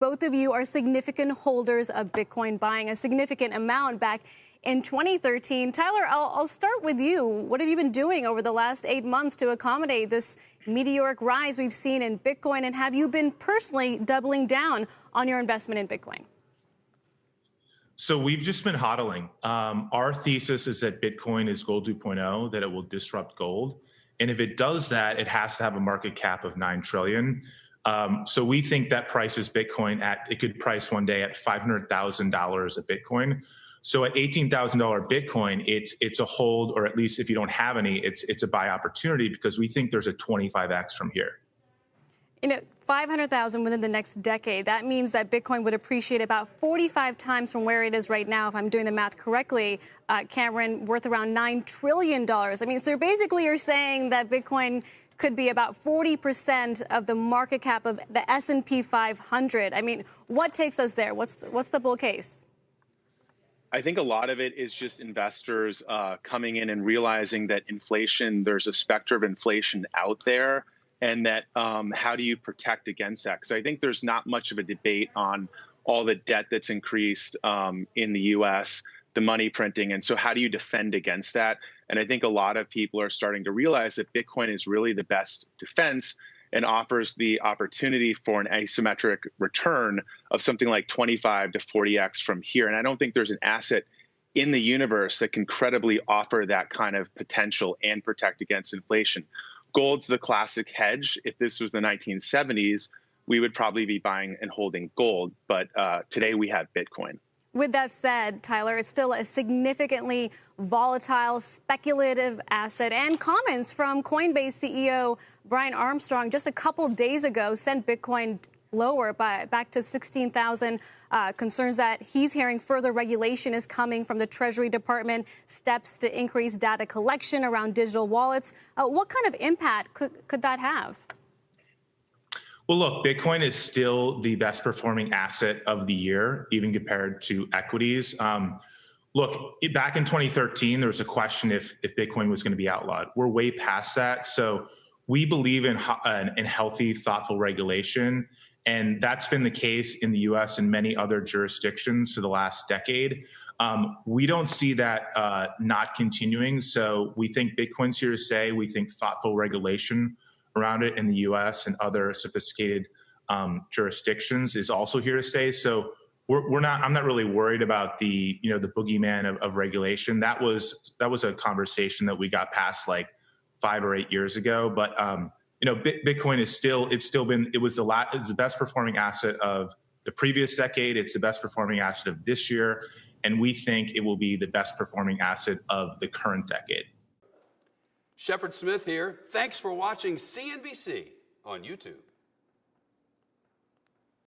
Both of you are significant holders of Bitcoin, buying a significant amount back in 2013. Tyler, I'll start with you. What have you been doing over the last 8 months to accommodate this meteoric rise we've seen in Bitcoin? And have you been personally doubling down on your investment in Bitcoin? So we've just been hodling. Our thesis is that Bitcoin is gold 2.0, that it will disrupt gold. And if it does that, it has to have a market cap of 9 trillion. So we think that prices Bitcoin it could price one day at $500,000 a Bitcoin. So at $18,000 Bitcoin, it's a hold, or at least if you don't have any, it's a buy opportunity, because we think there's a 25x from here. 500,000 within the next decade. That means that Bitcoin would appreciate about 45 times from where it is right now, if I'm doing the math correctly, Cameron, worth around $9 trillion. I mean, so basically you're saying that Bitcoin could be about 40% of the market cap of the S&P 500. I mean, what takes us there? What's the bull case? I think a lot of it is just investors coming in and realizing that inflation, there's a specter of inflation out there, and that how do you protect against that? Because I think there's not much of a debate on all the debt that's increased in the U.S., the money printing. And so how do you defend against that? And I think a lot of people are starting to realize that Bitcoin is really the best defense and offers the opportunity for an asymmetric return of something like 25 to 40x from here. And I don't think there's an asset in the universe that can credibly offer that kind of potential and protect against inflation. Gold's the classic hedge. If this was the 1970s, we would probably be buying and holding gold. But today we have Bitcoin. With that said, Tyler, it's still a significantly volatile, speculative asset. And comments from Coinbase CEO Brian Armstrong just a couple days ago sent Bitcoin lower back to 16,000. Concerns that he's hearing further regulation is coming from the Treasury Department, steps to increase data collection around digital wallets. What kind of impact could that have? Well, look, Bitcoin is still the best performing asset of the year, even compared to equities. Look, back in 2013, there was a question if Bitcoin was going to be outlawed. We're way past that. So we believe in healthy, thoughtful regulation. And that's been the case in the U.S. and many other jurisdictions for the last decade. We don't see that not continuing. So we think Bitcoin's here to stay. We think thoughtful regulation around it in the U.S. and other sophisticated jurisdictions is also here to stay. So I'm not really worried about the boogeyman of regulation. That was a conversation that we got past like 5 or 8 years ago. But Bitcoin is the best performing asset of the previous decade. It's the best performing asset of this year, and we think it will be the best performing asset of the current decade. Shepard Smith here. Thanks for watching CNBC on YouTube.